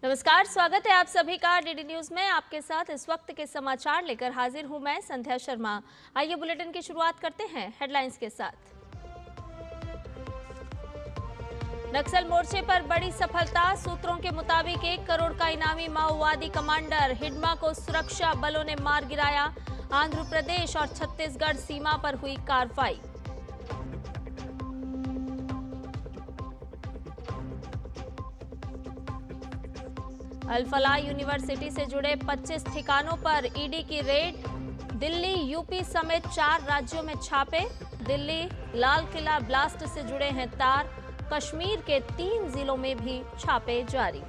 नमस्कार, स्वागत है आप सभी का डीडी न्यूज में। आपके साथ इस वक्त के समाचार लेकर हाजिर हूं मैं संध्या शर्मा। आइए बुलेटिन की शुरुआत करते हैं हेडलाइंस के साथ। नक्सल मोर्चे पर बड़ी सफलता, सूत्रों के मुताबिक 1 करोड़ का इनामी माओवादी कमांडर हिडमा को सुरक्षा बलों ने मार गिराया। आंध्र प्रदेश और छत्तीसगढ़ सीमा पर हुई कार्रवाई। अल फलाह यूनिवर्सिटी से जुड़े 25 ठिकानों पर ईडी की रेड। दिल्ली, यूपी समेत 4 राज्यों में छापे। दिल्ली लाल किला ब्लास्ट से जुड़े हैं तार। कश्मीर के 3 जिलों में भी छापे जारी।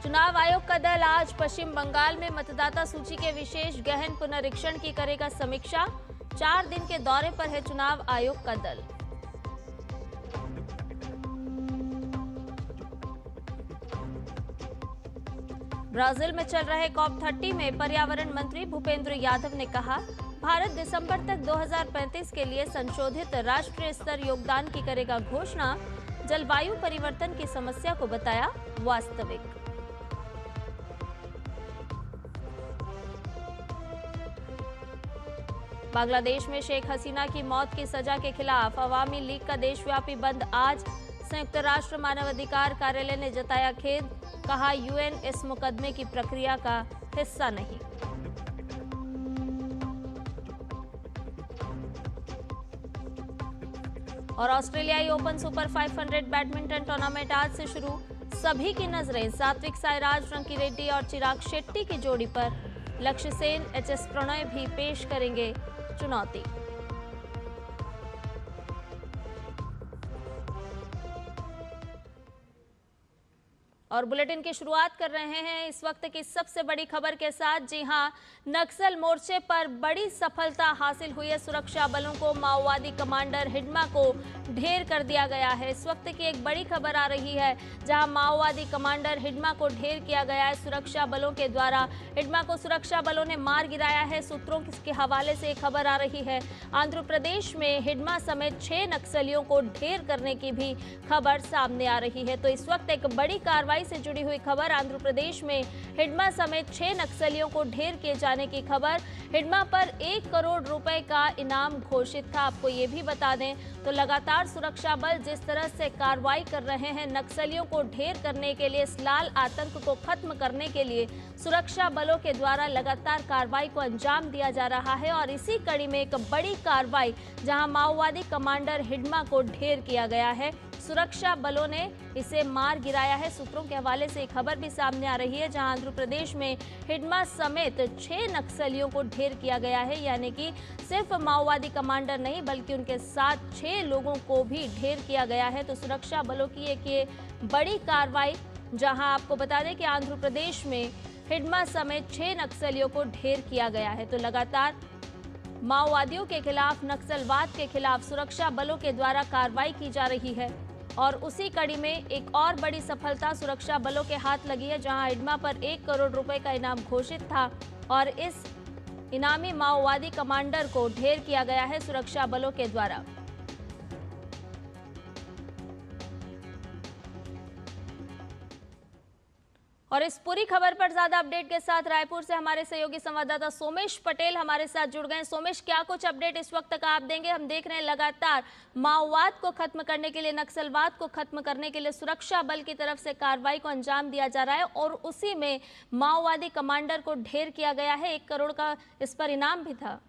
चुनाव आयोग का दल आज पश्चिम बंगाल में मतदाता सूची के विशेष गहन पुनरीक्षण की करेगा समीक्षा। 4 दिन के दौरे पर है चुनाव आयोग का दल। ब्राजील में चल रहे COP30 में पर्यावरण मंत्री भूपेंद्र यादव ने कहा, भारत दिसंबर तक 2035 के लिए संशोधित राष्ट्रीय स्तर योगदान की करेगा घोषणा। जलवायु परिवर्तन की समस्या को बताया वास्तविक। बांग्लादेश में शेख हसीना की मौत की सजा के खिलाफ अवामी लीग का देशव्यापी बंद आज। संयुक्त राष्ट्र मानवाधिकार कार्यालय ने जताया खेद, कहा यूएन इस मुकदमे की प्रक्रिया का हिस्सा नहीं। और ऑस्ट्रेलियाई ओपन सुपर 500 बैडमिंटन टूर्नामेंट आज से शुरू। सभी की नजरें सात्विक साईराज, रंकी रेड्डी और चिराग शेट्टी की जोड़ी पर। लक्ष्य सेन, एचएस प्रणय भी पेश करेंगे चुनौती। और बुलेटिन की शुरुआत कर रहे हैं इस वक्त की सबसे बड़ी खबर के साथ। जी हां, नक्सल मोर्चे पर बड़ी सफलता हासिल हुई है। सुरक्षा बलों को माओवादी कमांडर हिडमा को ढेर कर दिया गया है। इस वक्त की एक बड़ी खबर आ रही है, जहां माओवादी कमांडर हिडमा को ढेर किया गया है सुरक्षा बलों के द्वारा। हिडमा को सुरक्षा बलों ने मार गिराया है। सूत्रों के हवाले से एक खबर आ रही है। आंध्र प्रदेश में हिडमा समेत 6 नक्सलियों को ढेर करने की भी खबर सामने आ रही है। तो इस वक्त एक बड़ी कार्रवाई से जुड़ी हुई खबर। आंध्र प्रदेश में हिडमा समेत 6 नक्सलियों को ढेर किए जाने की खबर। हिडमा पर 1 करोड़ रुपए का इनाम घोषित था। आपको ये भी बता दें तो लगातार सुरक्षा बल जिस तरह से कार्रवाई कर रहे हैं नक्सलियों को ढेर करने के लिए, इस लाल आतंक को खत्म करने के लिए सुरक्षा बलों के द्वारा लगातार कार्रवाई को अंजाम दिया जा रहा है। और इसी कड़ी में एक बड़ी कार्रवाई, जहां माओवादी कमांडर हिडमा को ढेर किया गया है। सुरक्षा बलों ने इसे मार गिराया है। सूत्रों के हवाले से एक खबर भी सामने आ रही है, जहां आंध्र प्रदेश में हिडमा समेत 6 नक्सलियों को ढेर किया गया है। यानी कि सिर्फ माओवादी कमांडर नहीं, बल्कि उनके साथ 6 लोगों को भी ढेर किया गया है। तो सुरक्षा बलों की एक ये बड़ी कार्रवाई, जहां आपको बता दें कि आंध्र प्रदेश में हिडमा समेत 6 नक्सलियों को ढेर किया गया है। तो लगातार माओवादियों के खिलाफ, नक्सलवाद के खिलाफ सुरक्षा बलों के द्वारा कार्रवाई की जा रही है। और उसी कड़ी में एक और बड़ी सफलता सुरक्षा बलों के हाथ लगी है, जहां हिडमा पर 1 करोड़ रुपए का इनाम घोषित था और इस इनामी माओवादी कमांडर को ढेर किया गया है सुरक्षा बलों के द्वारा। और इस पूरी खबर पर ज्यादा अपडेट के साथ रायपुर से हमारे सहयोगी संवाददाता सोमेश पटेल हमारे साथ जुड़ गए। सोमेश, क्या कुछ अपडेट इस वक्त तक आप देंगे? हम देख रहे हैं लगातार माओवाद को खत्म करने के लिए, नक्सलवाद को खत्म करने के लिए सुरक्षा बल की तरफ से कार्रवाई को अंजाम दिया जा रहा है और उसी में माओवादी कमांडर को ढेर किया गया है। 1 करोड़ का इस पर इनाम भी था।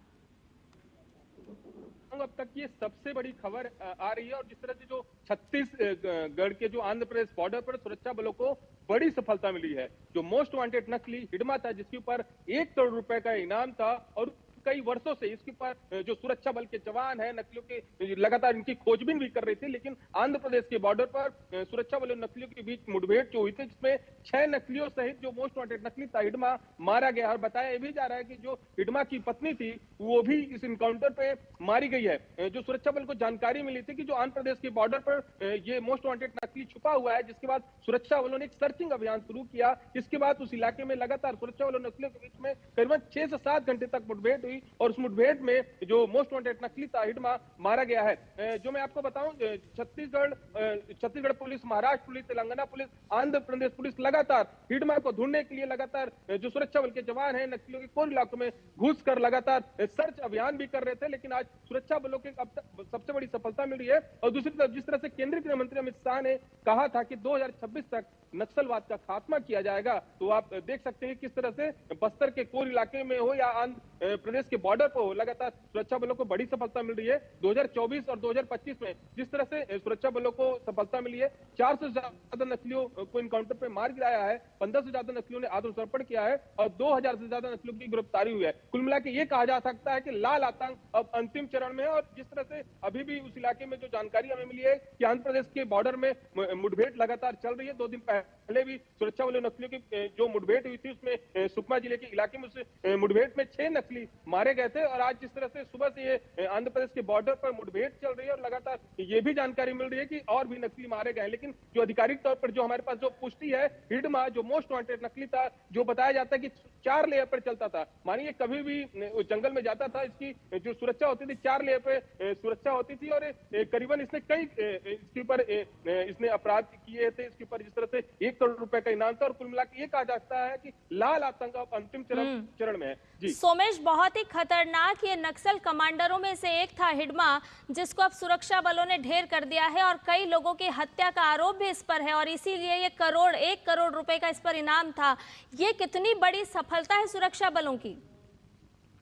अब तक ये सबसे बड़ी खबर आ रही है। और जिस तरह से जो छत्तीसगढ़ के जो आंध्र प्रदेश बॉर्डर पर सुरक्षा बलों को बड़ी सफलता मिली है। जो मोस्ट वांटेड नक्सली हिडमा था, जिसके ऊपर 1 करोड़ रुपए का इनाम था और कई वर्षों से इसके ऊपर जो सुरक्षा बल के जवान हैं, नक्सलियों के लगातार इनकी खोजबीन भी कर रहे थे। लेकिन आंध्र प्रदेश के बॉर्डर पर सुरक्षा बलों और नक्सलियों के बीच मुठभेड़ जो हुई थी, जिसमें 6 नक्सलियों सहित जो मोस्ट वांटेड नक्सली था हिडमा मारा गया। और बताया भी जा रहा है कि जो हिडमा की पत्नी थी वो भी इस इनकाउंटर पे मारी गई है। जो सुरक्षा बल को जानकारी मिली थी कि जो आंध्र प्रदेश के बॉर्डर पर ये मोस्ट वांटेड नक्सली छुपा हुआ है, जिसके बाद सुरक्षा बलों ने एक सर्चिंग अभियान शुरू किया। इसके बाद उस इलाके में लगातार सुरक्षा बलों और नक्सलियों के बीच में करीबन 6 से 7 घंटे तक मुठभेड़ हुई हुई और उस मुठभेड़ में जो मोस्ट वांटेड नक्सली था हिडमा मारा गया है। जो मैं आपको बताऊं, Chhattisgarh police, Maharashtra police, Telangana police, Andhra Pradesh police लगातार हिडमा को ढूंढने के लिए लगातार जो सुरक्षा बल के जवान हैं नक्सलियों के कोर इलाकों में घुस कर लगातार सर्च अभियान भी कर रहे थे, लेकिन आज सुरक्षा बलों की अब तक सबसे बड़ी सफलता मिल रही है। और दूसरी तरफ जिस तरह से केंद्रीय गृह मंत्री अमित शाह ने कहा था कि 2026 तक नक्सलवाद का खात्मा किया जाएगा, तो आप देख सकते हैं किस तरह से बस्तर के कोर इलाके में हो या आंध्र प्रदेश के बॉर्डर पर हो, लगातार सुरक्षा बलों को बड़ी सफलता मिल रही है। 2024 और 2025 में जिस तरह से सुरक्षा बलों को सफलता मिली है, 400 से ज्यादा नक्सलियों को इनकाउंटर पे मार गिराया है, 15 से ज्यादा नक्सलियों ने आत्मसमर्पण किया है और 2000 से ज्यादा नक्सलियों की गिरफ्तारी हुई है। कुल मिला के ये कहा जा सकता है कि लाल आतंक अब अंतिम चरण में है। और जिस तरह से अभी भी उस इलाके में जो जानकारी हमें मिली है कि आंध्र प्रदेश के बॉर्डर में मुठभेड़ लगातार चल रही है। 2 दिन पहले भी सुरक्षा बलों नक्सलियों की जो मुठभेड़ हुई थी उसमें सुकमा जिले के इलाके में उस मुठभेड़ में 6 नक्सली मारे गए थे। और आज जिस तरह से सुबह से ये आंध्र प्रदेश के बॉर्डर पर मुठभेड़ चल रही है और लगातार ये भी जानकारी मिल रही है कि और भी नक्सली मारे गए हैं, लेकिन जो आधिकारिक तौर पर जो हमारे पास जो पुष्टि है, हिडमा जो मोस्ट वांटेड नक्सली था, जो बताया जाता है कि 4 लेयर पर चलता था, मानिए कभी भी जंगल में जाता था, इसकी जो सुरक्षा होती थी 4 लेयर पे सुरक्षा होती थी और करीबन इसने कई इसके ऊपर इसने अपराध किए थे। इसके ऊपर जिस तरह से 1 करोड़ रुपए का इनाम था और कुल मिला के ये कहा जाता है कि लाल आतंक अब अंतिम चरण में है। जी सोमेश, बहुत ही खतरनाक ये नक्सल कमांडरों में से एक था हिडमा, जिसको अब सुरक्षा बलों ने ढेर कर दिया है और कई लोगों की हत्या का आरोप भी इस पर है और इसीलिए ये 1 करोड़ रुपए का इस पर इनाम था। ये कितनी बड़ी सफलता है सुरक्षा बलों की?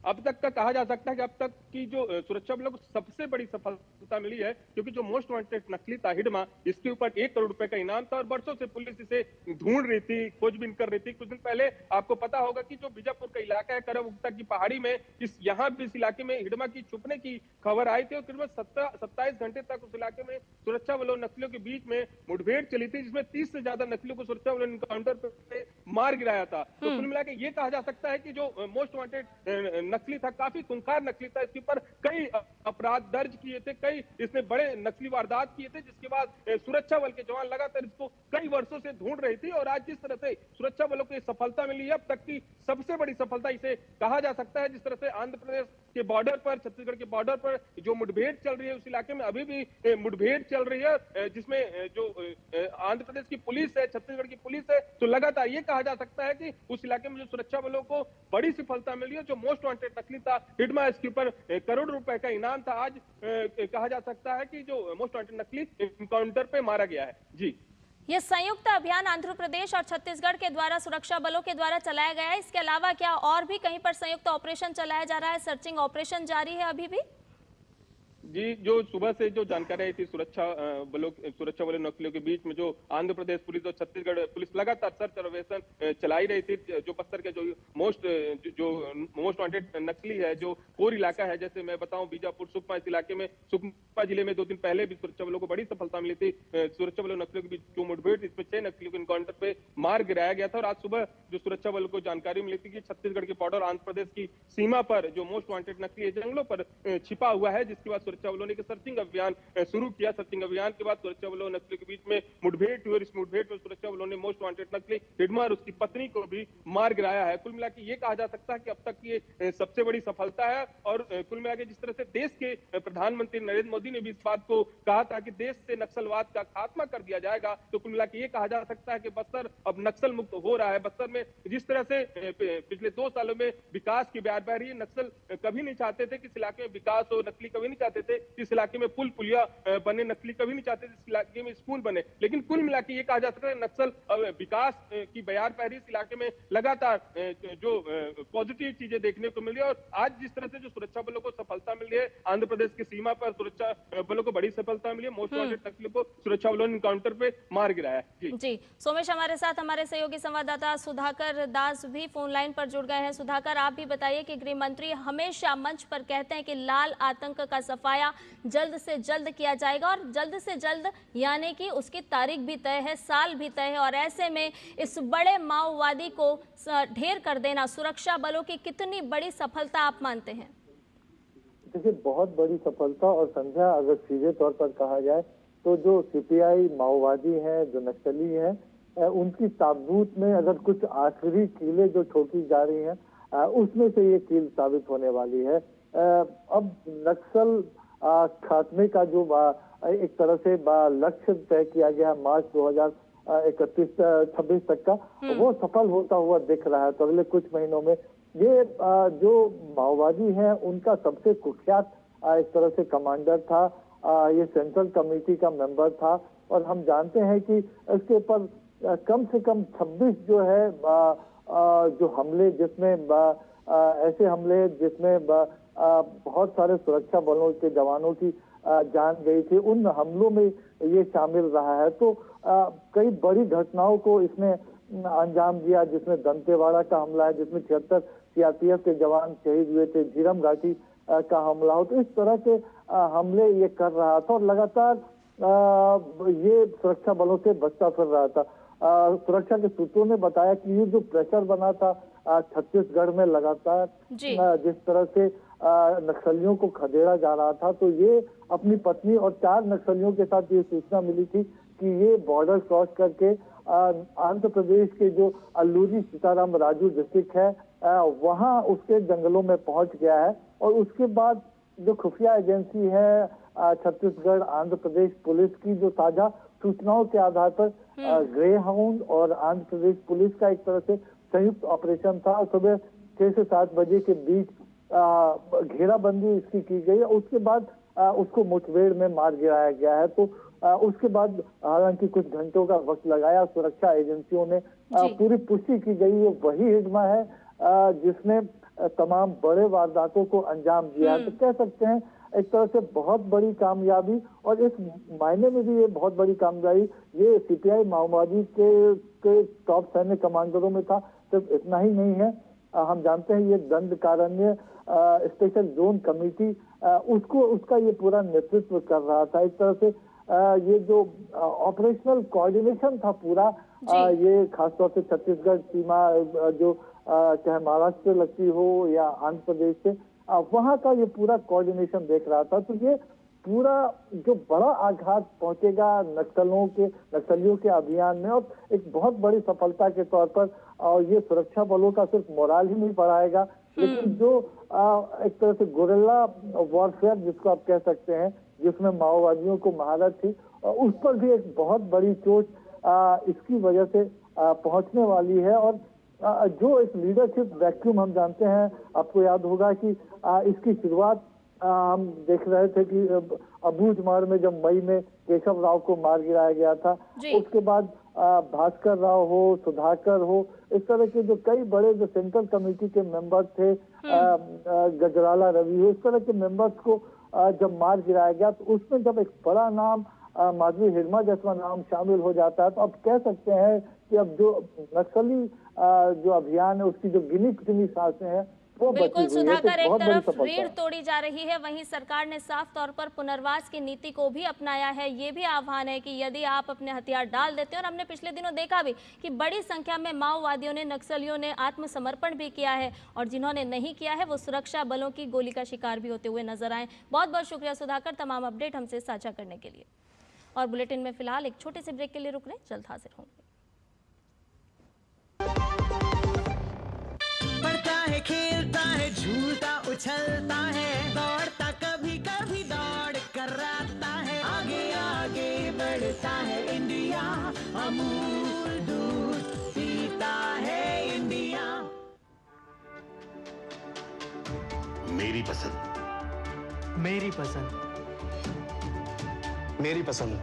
अब तक का कहा जा सकता है कि अब तक की जो सुरक्षा बलों को सबसे बड़ी सफलता मिली है, क्योंकि जो मोस्ट वांटेड नक्सली था हिडमा, इसके ऊपर 1 करोड़ रुपए का इनाम था और बरसों से पुलिस इसे ढूंढ रही थी, खोजबीन कर रही थी। कुछ दिन पहले आपको पता होगा कि जो बीजापुर का इलाका है, करमगुप्ता की पहाड़ी में, यहाँ भी इस इलाके में हिडमा की छुपने की खबर आई थी और करीबन 27 घंटे तक उस इलाके में सुरक्षा बलों नक्सलियों के बीच में मुठभेड़ चली थी, जिसमें 30 से ज्यादा नक्सलियों को सुरक्षा बलों ने इनकाउंटर पे मार गिराया था। तो कुल मिलाकर ये कहा जा सकता है कि जो मोस्ट वांटेड नक्सली था, काफी खूंखार नक्सली था, इसके ऊपर कई अपराध दर्ज किए थे, कई इसने बड़े नक्सली वारदात किए थे, जिसके बाद सुरक्षा बल के जवान लगातार इसको कई वर्षों से ढूंढ रही थी। और आज जिस तरह से सुरक्षा बलों को सफलता मिली है, अब तक की सबसे बड़ी सफलता इसे कहा जा सकता है। जिस तरह से आंध्र प्रदेश के बॉर्डर पर, छत्तीसगढ़ के बॉर्डर पर जो मुठभेड़ चल रही है, उस इलाके में अभी भी मुठभेड़ चल रही है, जिसमें जो आंध्र प्रदेश की पुलिस है, छत्तीसगढ़ की पुलिस है, तो लगातार ये कहा जा सकता है कि उस इलाके में जो सुरक्षा बलों को बड़ी सफलता मिली है। जो मोस्ट वांटेड नक्सली था हिडमा, इसके ऊपर 1 करोड़ रुपए का इनाम था। आज कहा जा सकता है कि जो मोस्ट वांटेड नक्सली इनकाउंटर पे मारा गया है। जी, ये संयुक्त अभियान आंध्र प्रदेश और छत्तीसगढ़ के द्वारा सुरक्षा बलों के द्वारा चलाया गया है। इसके अलावा क्या और भी कहीं पर संयुक्त ऑपरेशन चलाया जा रहा है? सर्चिंग ऑपरेशन जारी है अभी भी? जी, जो सुबह से जो जानकारी आई थी सुरक्षा बलों नक्सलियों के बीच में, जो आंध्र प्रदेश पुलिस और छत्तीसगढ़ पुलिस लगातार सर्च ऑपरेशन चलाई रही थी। जो बस्तर के जो मोस्ट वांटेड नक्सली है, जो कोर इलाका है, जैसे मैं बताऊं बीजापुर सुकमा, इस इलाके में सुकमा जिले में 2 दिन पहले भी सुरक्षा बलों को बड़ी सफलता मिली थी। सुरक्षा बलों नक्सलियों के बीच जो मुठभेड़, इसमें 6 नक्सलियों को इनकाउंटर पे मार गिराया गया था। और आज सुबह जो सुरक्षा बलों को जानकारी मिली थी कि छत्तीसगढ़ के बॉर्डर आंध्र प्रदेश की सीमा पर जो मोस्ट वांटेड नक्सली जंगलों पर छिपा हुआ है, जिसके बाद सुरक्षा बलों ने सर्चिंग अभियान शुरू किया। सर्चिंग अभियान के बाद सुरक्षा बलों नक्सलियों के बीच में मुठभेड़ हुई और इस मुठभेड़ में सुरक्षा बलों ने मोस्ट वांटेड नक्सली हिडमा और उसकी पत्नी को भी मार गिराया है। कुल मिलाकर ये कहा जा सकता है कि अब तक ये सबसे बड़ी सफलता है। और कुल मिलाकर जिस तरह से देश के प्रधानमंत्री नरेंद्र मोदी ने भी इस बात को कहा था कि देश से नक्सलवाद का खात्मा कर दिया जाएगा, तो कुल मिलाकर ये कहा जा सकता है कि बस्तर अब नक्सल मुक्त हो रहा है। बस्तर में जिस तरह से पिछले 2 सालों में विकास की बयार बह रही है, नक्सल कभी नहीं चाहते थे कि इस इलाके में विकास हो, नक्सली कभी नहीं चाहते थे इस इलाके में पुल पुलिया बने, नक्सली कभी नहीं चाहते इस इलाके में स्कूल बने। लेकिन कुल मिलाकर ये कहा जा सकता है नक्सल विकास की बयार पह रही, इस इलाके में लगातार जो पॉजिटिव चीजें देखने को मिल रही है। और आज जिस तरह से जो सुरक्षा बलों को सफलता मिल रही है, आंध्र प्रदेश की सीमा पर सुरक्षा बलों को बड़ी सफलता मिली है। मोस्ट वांटेड नक्सलियों को सुरक्षा बलों ने इनकाउंटर पे मार गिराया है। जी सोमेश, हमारे साथ हमारे सहयोगी संवाददाता सुधाकर दास भी फोन लाइन पर जुड़ गए हैं। सुधाकर, आप भी बताइए कि गृह मंत्री हमेशा मंच पर कहते हैं कि लाल आतंक का सफाया जल्द से जल्द किया जाएगा और जल्द से जल्द यानी कि उसकी तारीख भी तय है, साल भी तय है, और ऐसे में इस बड़े माओवादी को ढेर कर देना सुरक्षा बलों की कितनी बड़ी सफलता आप मानते हैं? देखिए, बहुत बड़ी सफलता। और संध्या, अगर सीधे तौर पर कहा जाए तो जो सीपीआई माओवादी हैं, जो नक्सली हैं, उनकी ताबूत में अगर कुछ आखिरी कीलें जो ठोकी जा रही हैं, उसमें से ये कील साबित होने वाली है। अब नक्सल खात्मे का जो एक तरह से लक्ष्य तय किया गया मार्च 2026 तक का, वो सफल होता हुआ दिख रहा है। तो अगले कुछ महीनों में ये जो माओवादी है उनका सबसे कुख्यात एक तरह से कमांडर था, ये सेंट्रल कमेटी का मेंबर था, और हम जानते हैं कि इसके ऊपर कम से कम 26 जो है जो हमले, जिसमें ऐसे हमले जिसमें बहुत सारे सुरक्षा बलों के जवानों की जान गई थी, उन हमलों में ये शामिल रहा है। तो कई बड़ी घटनाओं को इसने अंजाम दिया, जिसमें दंतेवाड़ा का हमला है, जिसमें 76 सीआरपीएफ के जवान शहीद हुए थे, झीरम घाटी का हमला हो। तो इस तरह के हमले ये कर रहा था और लगातार ये सुरक्षा बलों से बचता फिर रहा था। सुरक्षा के सूत्रों ने बताया कि ये जो प्रेशर बना था छत्तीसगढ़ में लगातार जिस तरह से नक्सलियों को खदेड़ा जा रहा था, तो ये अपनी पत्नी और 4 नक्सलियों के साथ ये सूचना मिली थी कि ये बॉर्डर क्रॉस करके आंध्र प्रदेश के जो अल्लूरी सीताराम राजू डिस्ट्रिक्ट है वहां उसके जंगलों में पहुंच गया है। और उसके बाद जो खुफिया एजेंसी है छत्तीसगढ़ आंध्र प्रदेश पुलिस की जो साझा सूचनाओं के आधार पर ग्रे हाउंड और आंध्र प्रदेश पुलिस का एक तरह से संयुक्त ऑपरेशन था। सुबह 6 से 7 बजे के बीच घेराबंदी इसकी की गई, उसके बाद उसको मुठभेड़ में मार गिराया गया है। तो उसके बाद हालांकि कुछ घंटों का वक्त लगाया, सुरक्षा एजेंसियों ने पूरी पुष्टि की गई ये वही हिडमा है जिसने तमाम बड़े वारदातों को अंजाम दिया है। तो कह सकते हैं एक तरह से बहुत बड़ी कामयाबी, और इस मायने में भी ये बहुत बड़ी कामयाबी ये सीपीआई माओवादी के टॉप सैन्य कमांडरों में था। सिर्फ इतना ही नहीं है, हम जानते हैं ये दंडकारण्य स्पेशल जोन कमेटी उसका ये पूरा नेतृत्व कर रहा था। इस तरह से ये जो ऑपरेशनल कोऑर्डिनेशन था पूरा, ये खासतौर से छत्तीसगढ़ सीमा जो चाहे महाराष्ट्र से लगती हो या आंध्र प्रदेश से, वहां का ये पूरा कोऑर्डिनेशन देख रहा था। तो ये पूरा जो बड़ा आघात पहुंचेगा नक्सलियों के अभियान में, और एक बहुत बड़ी सफलता के तौर पर, और ये सुरक्षा बलों का सिर्फ मोराल ही नहीं बढ़ाएगा, लेकिन जो एक तरह से गोरिल्ला वॉरफेयर जिसको आप कह सकते हैं, जिसमें माओवादियों को महारत थी, उस पर भी एक बहुत बड़ी चोट इसकी वजह से पहुंचने वाली है। और जो एक लीडरशिप वैक्यूम हम जानते हैं, आपको याद होगा कि इसकी शुरुआत हम देख रहे थे कि अबूझमाड़ में जब मई में केशव राव को मार गिराया गया था, उसके बाद भास्कर राव हो, सुधाकर हो, इस तरह के जो कई बड़े जो सेंट्रल कमेटी के मेंबर थे, गजराला रवि हो, इस तरह के मेंबर्स को जब मार गिराया गया, तो उसमें जब एक बड़ा नाम माधवी हिडमा जैसा नाम शामिल हो जाता है, तो अब कह सकते हैं कि अब जो नक्सली जो अभियान है उसकी जो गिनी चुनी सांसें हैं वो बिल्कुल सुधाकर, एक तरफ रीढ़ तोड़ी जा रही है, वहीं सरकार ने साफ तौर पर पुनर्वास की नीति को भी अपनाया है। ये भी आह्वान है कि यदि आप अपने हथियार डाल देते हैं, और हमने पिछले दिनों देखा भी कि बड़ी संख्या में माओवादियों ने, नक्सलियों ने आत्मसमर्पण भी किया है, और जिन्होंने नहीं किया है वो सुरक्षा बलों की गोली का शिकार भी होते हुए नजर आए। बहुत बहुत शुक्रिया सुधाकर तमाम अपडेट हमसे साझा करने के लिए। और बुलेटिन में फिलहाल एक छोटे से ब्रेक के लिए रुक रहे, जल्द हाजिर होंगे। खेलता है, झूलता उछलता है, दौड़ता कभी कभी दौड़ कराता है, आगे आगे बढ़ता है इंडिया, अमूल दूध पीता है इंडिया। मेरी पसंद, मेरी पसंद, मेरी पसंद,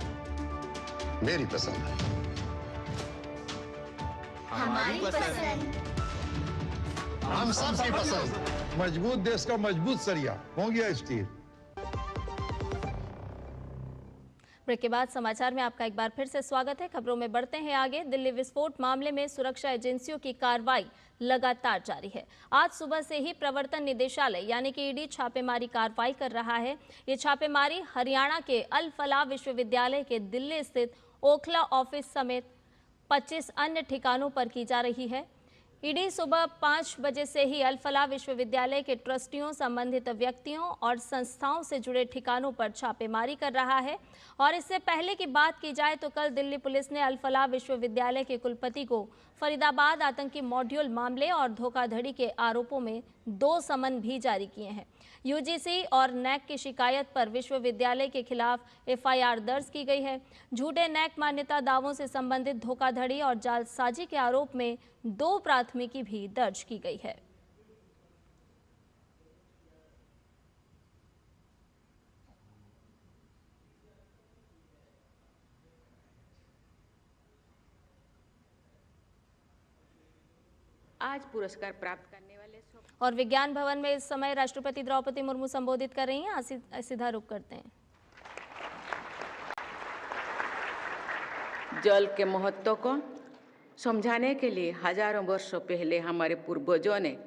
मेरी पसंद, हमारी पसंद, हम सबकी पसंद। मजबूत देश का मजबूत सरिया हो गया स्टील। ब्रेक के बाद समाचार में आपका एक बार फिर से स्वागत है। खबरों में बढ़ते हैं आगे। दिल्ली विस्फोट मामले में सुरक्षा एजेंसियों की कार्रवाई लगातार जारी है। आज सुबह से ही प्रवर्तन निदेशालय यानी कि ईडी छापेमारी कार्रवाई कर रहा है। ये छापेमारी हरियाणा के अल फलाह विश्वविद्यालय के दिल्ली स्थित ओखला ऑफिस समेत 25 अन्य ठिकानों पर की जा रही है। ईडी सुबह 5 बजे से ही अल-फलाह विश्वविद्यालय के ट्रस्टियों, संबंधित व्यक्तियों और संस्थाओं से जुड़े ठिकानों पर छापेमारी कर रहा है। और इससे पहले की बात की जाए तो कल दिल्ली पुलिस ने अल-फलाह विश्वविद्यालय के कुलपति को फरीदाबाद आतंकी मॉड्यूल मामले और धोखाधड़ी के आरोपों में 2 समन भी जारी किए हैं। यूजीसी और नैक की शिकायत पर विश्वविद्यालय के खिलाफ एफआईआर दर्ज की गई है। झूठे नैक मान्यता दावों से संबंधित धोखाधड़ी और जालसाजी के आरोप में 2 प्राथमिकी भी दर्ज की गई है। आज पुरस्कार प्राप्त करने वाले और विज्ञान भवन में इस समय राष्ट्रपति द्रौपदी मुर्मू संबोधित कर रही हैं। सीधा रुख करते हैं। जल के महत्व को समझाने के लिए हजारों वर्षों पहले हमारे पूर्वजों ने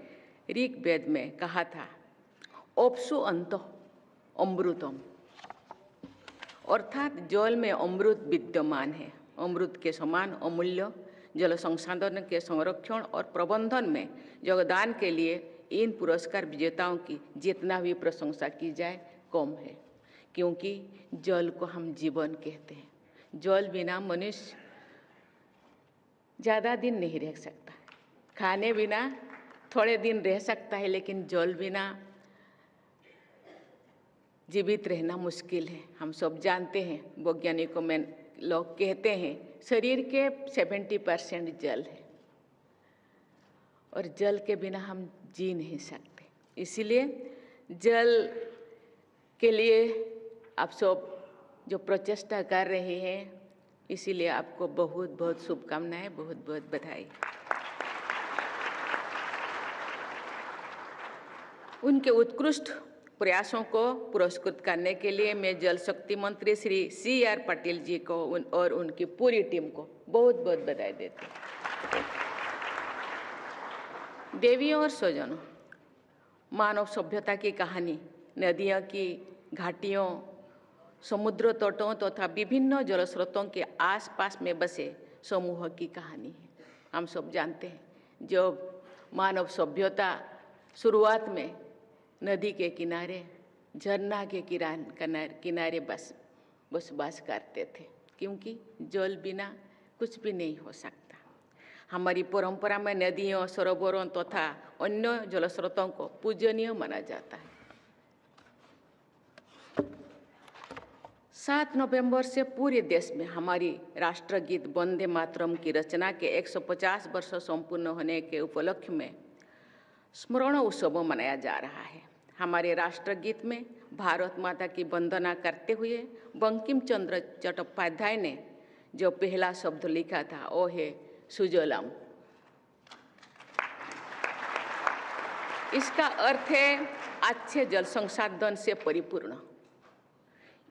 ऋग्वेद में कहा था, ओप्सु अंतो अमृतम, अर्थात जल में अमृत विद्यमान है। अमृत के समान अमूल्य जल संसाधन के संरक्षण और प्रबंधन में योगदान के लिए इन पुरस्कार विजेताओं की जितना भी प्रशंसा की जाए कम है, क्योंकि जल को हम जीवन कहते हैं। जल बिना मनुष्य ज़्यादा दिन नहीं रह सकता, खाने बिना थोड़े दिन रह सकता है, लेकिन जल बिना जीवित रहना मुश्किल है। हम सब जानते हैं, वैज्ञानिकों में लोग कहते हैं शरीर के 70% जल है और जल के बिना हम जी नहीं सकते। इसीलिए जल के लिए आप सब जो प्रचेष्टा कर रहे हैं, इसीलिए आपको बहुत बहुत शुभकामनाएं, बहुत बहुत बधाई। उनके उत्कृष्ट प्रयासों को पुरस्कृत करने के लिए मैं जल शक्ति मंत्री श्री CR पाटिल जी को और उनकी पूरी टीम को बहुत बहुत बधाई देती हूँ। देवियों और स्वजनों, मानव सभ्यता की कहानी नदियों की घाटियों, समुद्र तटों तथा विभिन्न जल स्रोतों के आसपास में बसे समूह की कहानी है। हम सब जानते हैं, जब मानव सभ्यता शुरुआत में नदी के किनारे, झरना के किनारे बसवास करते थे, क्योंकि जल बिना कुछ भी नहीं हो सकता। हमारी परंपरा में नदियों, सरोवरों तथा अन्य जल स्रोतों को पूजनीय माना जाता है। 7 नवंबर से पूरे देश में हमारी राष्ट्रगीत वंदे मातरम की रचना के 150 वर्ष संपूर्ण होने के उपलक्ष्य में स्मरण उत्सव मनाया जा रहा है। हमारे राष्ट्रगीत में भारत माता की वंदना करते हुए बंकिम चंद्र चट्टोपाध्याय ने जो पहला शब्द लिखा था, वो है सुजलाम। इसका अर्थ है अच्छे जल संसाधन से परिपूर्ण।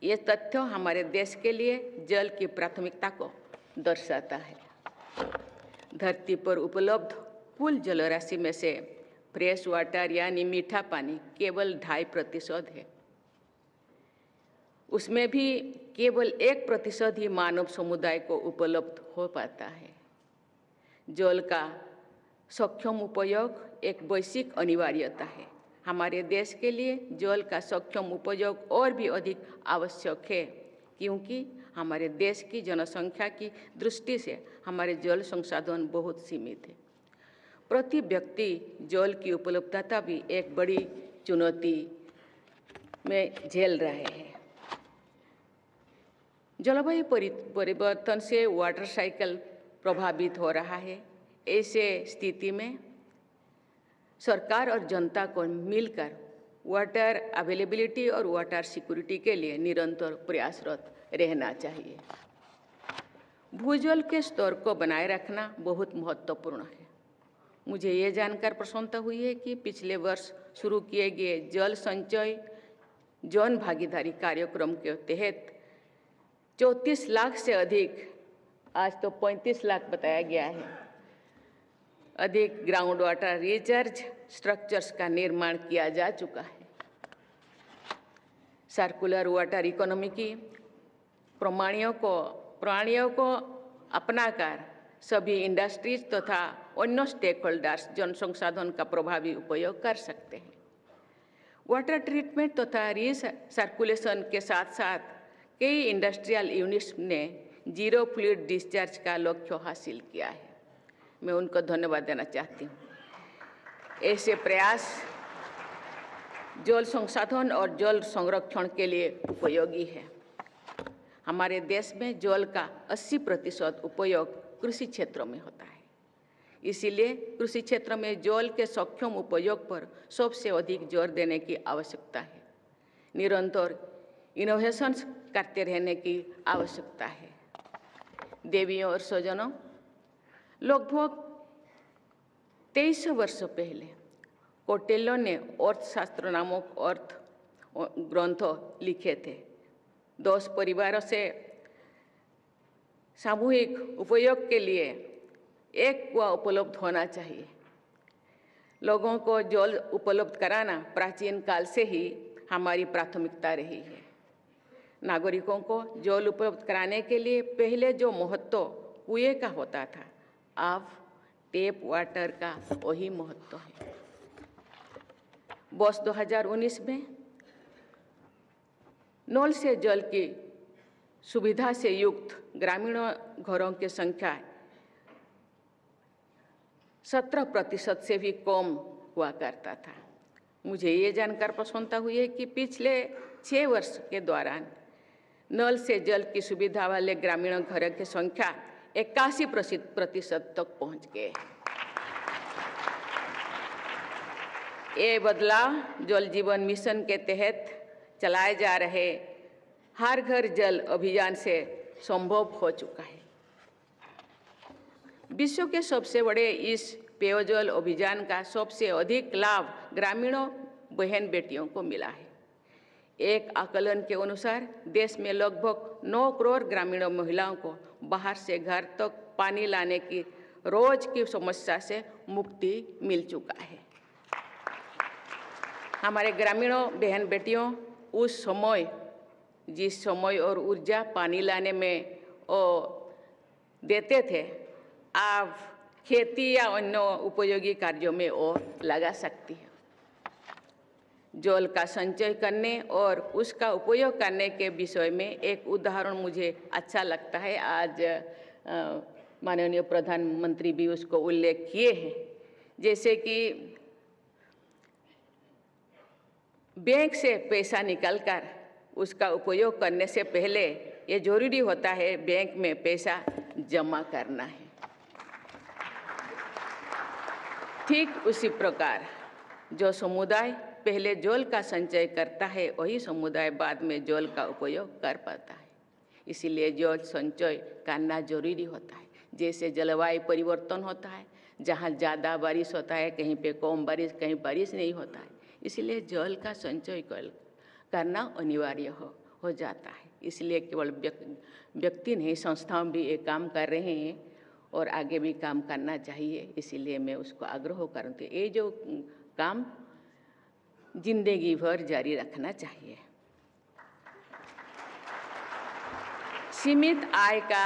ये तथ्य हमारे देश के लिए जल की प्राथमिकता को दर्शाता है। धरती पर उपलब्ध कुल जलराशि में से फ्रेश वाटर यानी मीठा पानी केवल 2.5% है। उसमें भी केवल 1% ही मानव समुदाय को उपलब्ध हो पाता है। जल का सक्षम उपयोग एक वैश्विक अनिवार्यता है। हमारे देश के लिए जल का सक्षम उपयोग और भी अधिक आवश्यक है, क्योंकि हमारे देश की जनसंख्या की दृष्टि से हमारे जल संसाधन बहुत सीमित है। प्रति व्यक्ति जल की उपलब्धता भी एक बड़ी चुनौती में झेल रहे हैं। जलवायु परिवर्तन से वाटर साइकिल प्रभावित हो रहा है। ऐसे स्थिति में सरकार और जनता को मिलकर वाटर अवेलेबिलिटी और वाटर सिक्योरिटी के लिए निरंतर प्रयासरत रहना चाहिए। भूजल के स्तर को बनाए रखना बहुत महत्वपूर्ण है। मुझे ये जानकर प्रसन्नता हुई है कि पिछले वर्ष शुरू किए गए जल संचय जन भागीदारी कार्यक्रम के तहत 34 लाख से अधिक, आज तो 35 लाख बताया गया है, अधिक ग्राउंड वाटर रिचार्ज स्ट्रक्चर्स का निर्माण किया जा चुका है। सर्कुलर वाटर इकोनॉमी की प्रणालियों को अपनाकर सभी इंडस्ट्रीज तथा अन्य स्टेक होल्डर्स जल संसाधन का प्रभावी उपयोग कर सकते हैं। वाटर ट्रीटमेंट तथा रिसर्कुलेशन के साथ साथ कई इंडस्ट्रियल यूनिट्स ने जीरो फ्लूइड डिस्चार्ज का लक्ष्य हासिल किया है। मैं उनको धन्यवाद देना चाहती हूँ। ऐसे प्रयास जल संसाधन और जल संरक्षण के लिए उपयोगी है। हमारे देश में जल का 80% उपयोग कृषि क्षेत्रों में होता है। इसीलिए कृषि क्षेत्र में जल के सक्षम उपयोग पर सबसे अधिक जोर देने की आवश्यकता है। निरंतर इनोवेशंस करते रहने की आवश्यकता है। देवियों और स्वजनों, लगभग 2300 वर्ष पहले कौटिल्य ने अर्थशास्त्र नामक अर्थ ग्रंथ लिखे थे। 10 परिवारों से सामूहिक उपयोग के लिए एक कुआं उपलब्ध होना चाहिए। लोगों को जल उपलब्ध कराना प्राचीन काल से ही हमारी प्राथमिकता रही है। नागरिकों को जल उपलब्ध कराने के लिए पहले जो महत्व कुएं का होता था, अब टैप वाटर का वही महत्व है। वर्ष 2019 में नल से जल की सुविधा से युक्त ग्रामीण घरों की संख्या 17% से भी कम हुआ करता था। मुझे ये जानकर प्रसन्नता हुई है कि पिछले 6 वर्ष के दौरान नल से जल की सुविधा वाले ग्रामीण घरों की संख्या 81% तक पहुंच गए। ये बदलाव जल जीवन मिशन के तहत चलाए जा रहे हर घर जल अभियान से संभव हो चुका है। विश्व के सबसे बड़े इस पेयजल अभियान का सबसे अधिक लाभ ग्रामीणों बहन बेटियों को मिला है। एक आकलन के अनुसार देश में लगभग 9 करोड़ ग्रामीण महिलाओं को बाहर से घर तक पानी लाने की रोज की समस्या से मुक्ति मिल चुका है। हमारे ग्रामीणों बहन बेटियों उस समय जिस समय और ऊर्जा पानी लाने में देते थे, अब खेती या अन्य उपयोगी कार्यों में लगा सकती है। जल का संचय करने और उसका उपयोग करने के विषय में एक उदाहरण मुझे अच्छा लगता है। आज माननीय प्रधानमंत्री भी उसको उल्लेख किए हैं। जैसे कि बैंक से पैसा निकालकर उसका उपयोग करने से पहले ये जरूरी होता है बैंक में पैसा जमा करना है। ठीक उसी प्रकार जो समुदाय पहले जल का संचय करता है, वही समुदाय बाद में जल का उपयोग कर पाता है। इसीलिए जल संचय करना जरूरी होता है। जैसे जलवायु परिवर्तन होता है, जहाँ ज़्यादा बारिश होता है, कहीं पे कम बारिश, कहीं बारिश नहीं होता है। इसलिए जल का संचय करना अनिवार्य हो जाता है। इसलिए केवल व्यक्ति नहीं, संस्थाएं भी ये काम कर रहे हैं और आगे भी काम करना चाहिए। इसीलिए मैं उसको आग्रह करती हूँ, ये जो काम जिंदगी भर जारी रखना चाहिए। सीमित आय का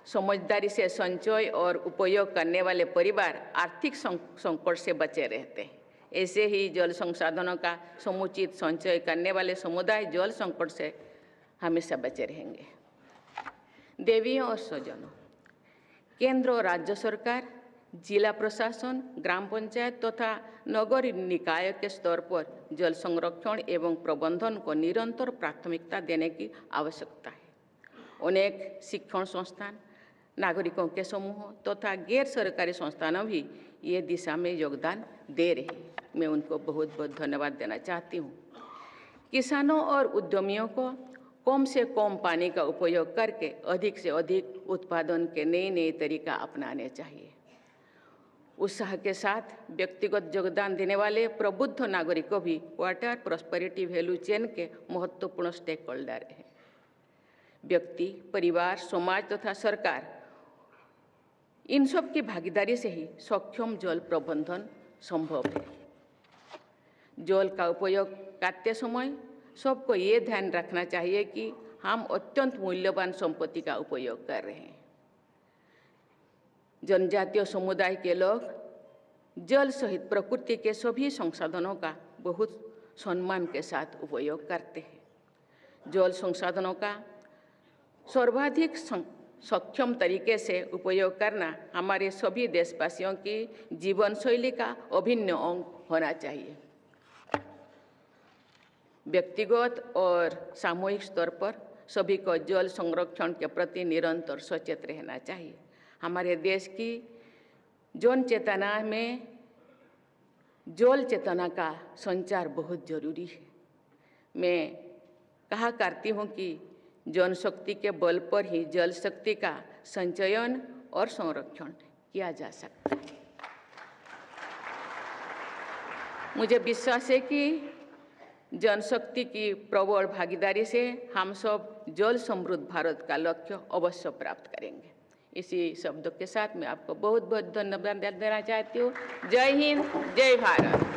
समझदारी से संचय और उपयोग करने वाले परिवार आर्थिक संकट से बचे रहते हैं। ऐसे ही जल संसाधनों का समुचित संचय करने वाले समुदाय जल संकट से हमेशा बचे रहेंगे। देवियों और स्वजनों, केंद्र और राज्य सरकार, जिला प्रशासन, ग्राम पंचायत तथा नगर निकाय के स्तर पर जल संरक्षण एवं प्रबंधन को निरंतर प्राथमिकता देने की आवश्यकता है। अनेक शिक्षण संस्थान, नागरिकों के समूह तथा गैर सरकारी संस्थान भी ये दिशा में योगदान दे रहे हैं। मैं उनको बहुत बहुत धन्यवाद देना चाहती हूँ। किसानों और उद्यमियों को कम से कम पानी का उपयोग करके अधिक से अधिक उत्पादन के नए नए तरीका अपनाने चाहिए। उत्साह के साथ व्यक्तिगत योगदान देने वाले प्रबुद्ध नागरिकों भी वाटर प्रॉस्पेरिटी वैल्यू चेन के महत्वपूर्ण स्टेक होल्डर हैं। व्यक्ति, परिवार, समाज तथा सरकार, इन सब की भागीदारी से ही सक्षम जल प्रबंधन संभव है। जल का उपयोग करते समय सबको ये ध्यान रखना चाहिए कि हम अत्यंत मूल्यवान संपत्ति का उपयोग कर रहे हैं। जनजातीय समुदाय के लोग जल सहित प्रकृति के सभी संसाधनों का बहुत सम्मान के साथ उपयोग करते हैं। जल संसाधनों का सर्वाधिक सक्षम तरीके से उपयोग करना हमारे सभी देशवासियों की जीवन शैली का अभिन्न अंग होना चाहिए। व्यक्तिगत और सामूहिक स्तर पर सभी को जल संरक्षण के प्रति निरंतर सचेत रहना चाहिए। हमारे देश की जन चेतना में जल चेतना का संचार बहुत जरूरी है। मैं कहा करती हूँ कि जनशक्ति के बल पर ही जल शक्ति का संचयन और संरक्षण किया जा सकता है। मुझे विश्वास है कि जनशक्ति की प्रबल भागीदारी से हम सब जल समृद्ध भारत का लक्ष्य अवश्य प्राप्त करेंगे। इसी शब्दों के साथ मैं आपको बहुत बहुत धन्यवाद देना चाहती हूँ। जय हिंद, जय भारत।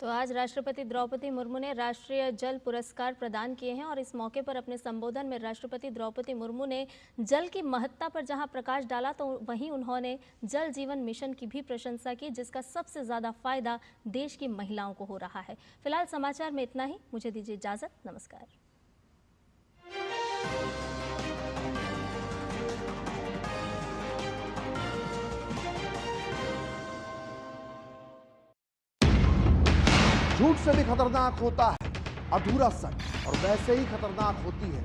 तो आज राष्ट्रपति द्रौपदी मुर्मू ने राष्ट्रीय जल पुरस्कार प्रदान किए हैं और इस मौके पर अपने संबोधन में राष्ट्रपति द्रौपदी मुर्मू ने जल की महत्ता पर जहां प्रकाश डाला तो वहीं उन्होंने जल जीवन मिशन की भी प्रशंसा की, जिसका सबसे ज़्यादा फायदा देश की महिलाओं को हो रहा है। फिलहाल समाचार में इतना ही। मुझे दीजिए इजाज़त। नमस्कार। झूठ से भी खतरनाक होता है अधूरा सच, और वैसे ही खतरनाक होती है